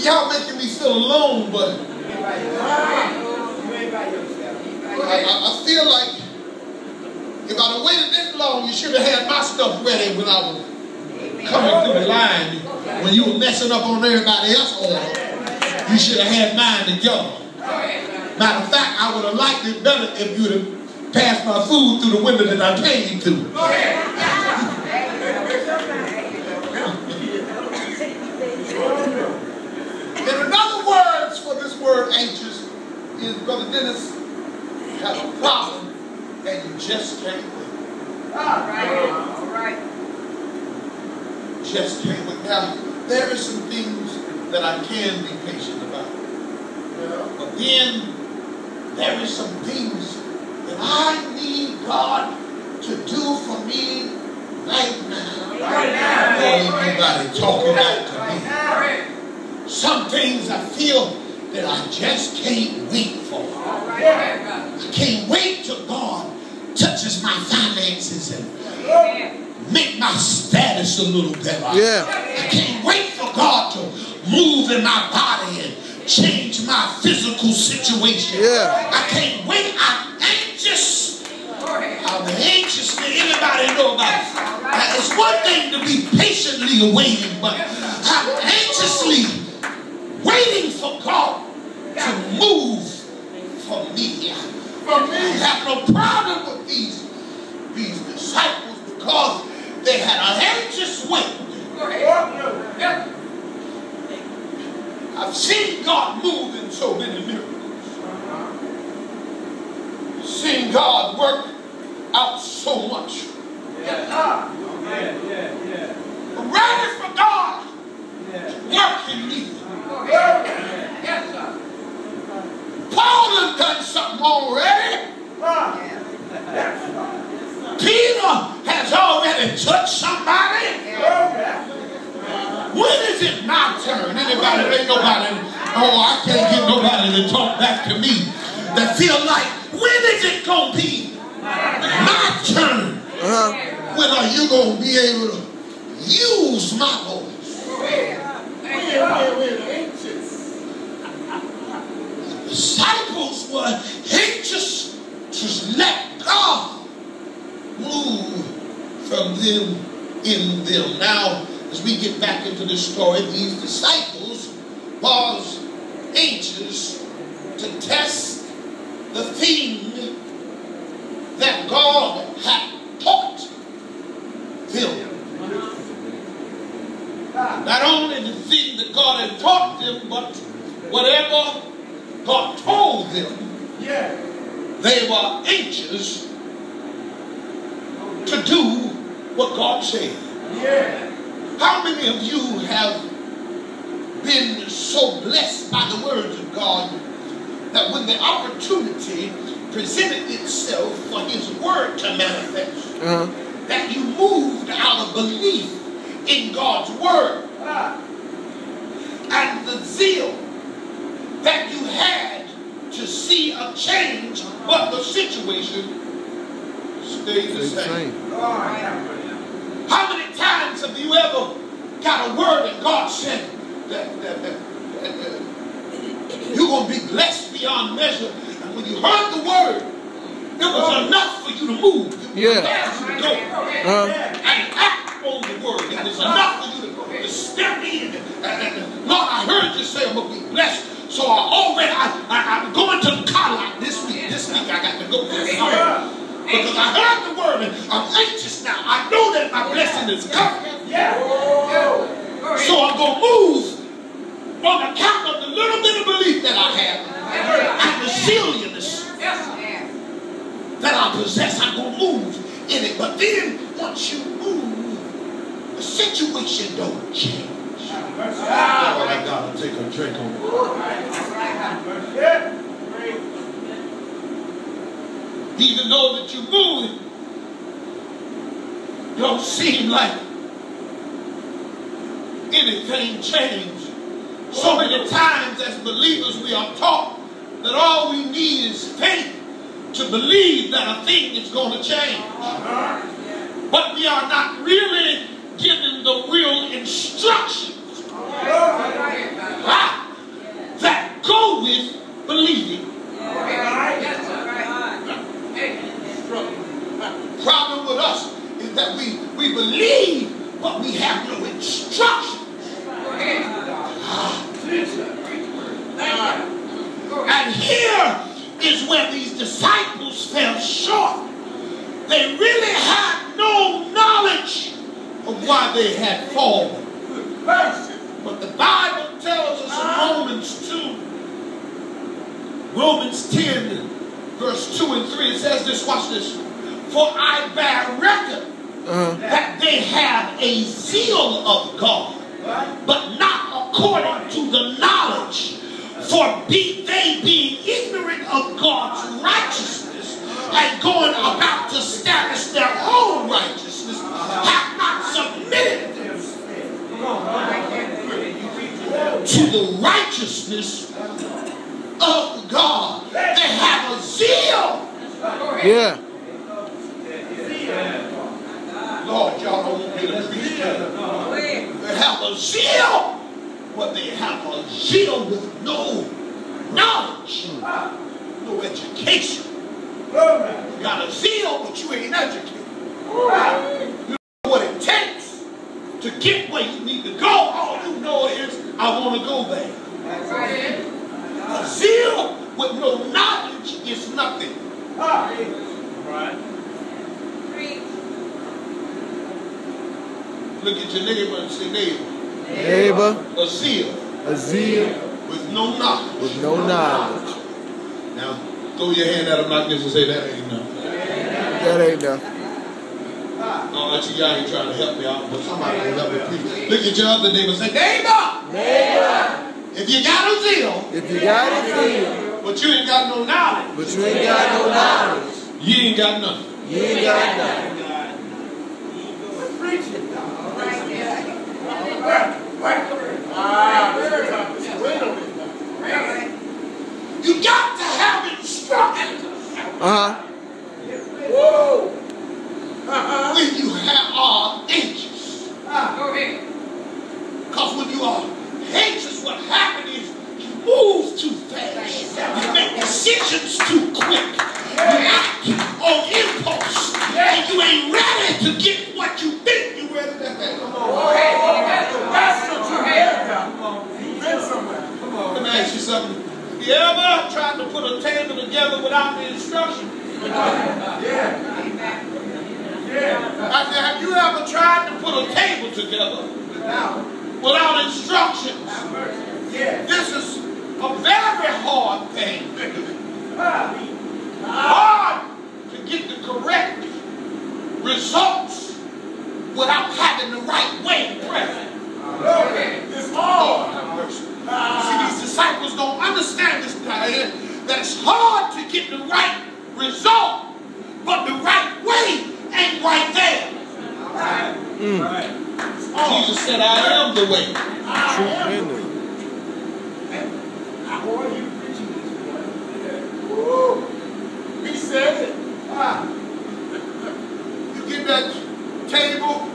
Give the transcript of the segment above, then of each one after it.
Y'all making me feel alone, but I feel like if I'd have waited this long, you should have had my stuff ready when I was coming through the line. When you were messing up on everybody else's order, you should have had mine together. Matter of fact, I would have liked it better if you would have passed my food through the window that I came through. In other words, for this word anxious, is Brother Dennis has a problem and you just can't wait. All right. Just can't wait. Now, there are some things that I can be patient about. But then there is some things that I need God to do for me right now. Anybody talking back to me? Some things I feel that I just can't wait for. I can't wait till God touches my finances and make my status a little better. I can't wait for God to move in my body and change my physical situation. I can't wait. I'm anxious. I'm anxious. Anybody know about it? It's one thing to be patiently awaiting, but I'm anxiously waiting for God to move for me. I have no problem with these disciples because they had an anxious wait. I've seen God move in so many miracles. Seen God work out so much. I'm ready for God to work in me. Paul has done something already. Peter has already touched somebody. When is it my turn? Anybody? Ain't nobody. Oh, I can't get nobody to talk back to me that feel like, when is it going to be my turn? When are you going to be able to use my voice? The disciples were anxious to let God move from them in them. Now, as we get back into this story, these disciples was anxious to test the thing that God had taught them. Not only the thing that God had taught them, but whatever God told them, they were anxious to do what God said. How many of you have been so blessed by the words of God that when the opportunity presented itself for His word to manifest, that you moved out of belief in God's word, and the zeal that you had to see a change, but the situation stayed the same? How many times have you ever got a word and God said that you're going to be blessed beyond measure, and when you heard the word, it was enough for you to move. It was enough for you to go and act on the word. It was enough for you to step in and Lord, I heard you say I'm going to be blessed. So I'm going to the car lot this week. This week I got to go to the car. Because I heard the word and I'm anxious now. I know that my blessing is coming. So I'm going to move on account of the little bit of belief that I have and the silliness that I possess. I'm going to move in it. But then once you move, the situation don't change. Oh, I got to take a drink on it. Even though that you move, don't seem like anything changed. So many times as believers we are taught that all we need is faith to believe that a thing is going to change. But we are not really given the real instructions. have no instructions. And here is where these disciples fell short. They really had no knowledge of why they had fallen. But the Bible tells us in Romans 10, verse 2 and 3, it says this, watch this. For I bear record that they have a zeal of God, but not according to the knowledge. For they being ignorant of God's righteousness and going about to establish their own righteousness, have not submitted to the righteousness of God. They have a zeal. Yeah. Lord, y'all don't want me to preach that. They have a zeal, but they have a zeal with no knowledge, no education. You got a zeal, but you ain't educated. You know what it takes to get where you need to go. All you know is, I want to go there. A zeal with no knowledge is nothing. Look at your neighbor and say, neighbor. Neighbor. A zeal. A zeal. With no knowledge. With no knowledge. Now, throw your hand at him like this and say, that ain't enough. That ain't enough. Oh, actually, y'all ain't trying to help me out, but somebody will help me. Look at your other neighbor and say, neighbor. Neighbor. If you got a zeal. If you got a zeal. But you ain't got no knowledge. But you ain't got no knowledge. You ain't got nothing. You ain't got nothing. You got to have instructions. When you are anxious. Because when you are anxious, what happens is you move too fast. You make decisions too quick. You act on impulse. And you ain't ready to get what you think you're ready to have. Let me ask you something. You ever tried to put a table together without the instructions? I said, have you ever tried to put a table together without instructions? This is a very hard thing. Hard to get the correct results without having the right way present. It's hard. See, these disciples don't understand this, that it's hard to get the right result, but the right way ain't right there. Jesus said, I am the way. He said it. You get that table,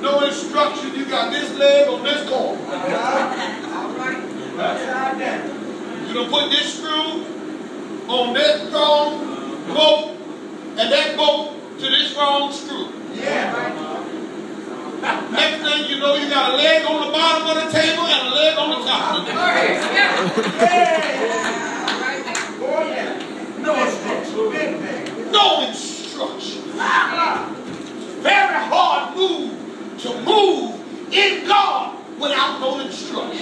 no instruction, you got this leg on this corner. You don't put this screw on that wrong bolt and that bolt to this wrong screw. Next thing you know, you got a leg on the bottom of the table and a leg on the top of the table. No instruction. No instruction. Very hard move to move in God without no instruction.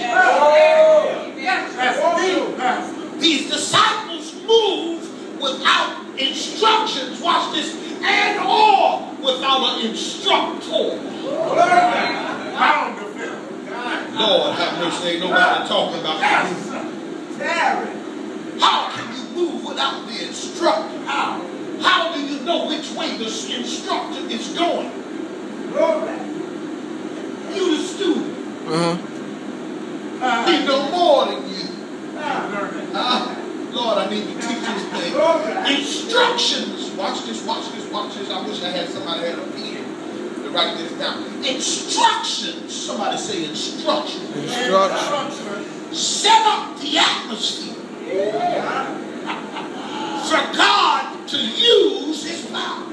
These disciples move without instructions. Watch this. And or without an instructor. Lord have mercy. Ain't nobody talking about that. How can you move without the instructor? How do you know which way the instructor is going? You the student. He know more than you. Lord, I need to teach this thing. Instructions. Watch this, watch this, watch this. I wish I had somebody had a pen to write this down. Instructions. Somebody say instructions. Instructions. Set up the atmosphere for God to use His power.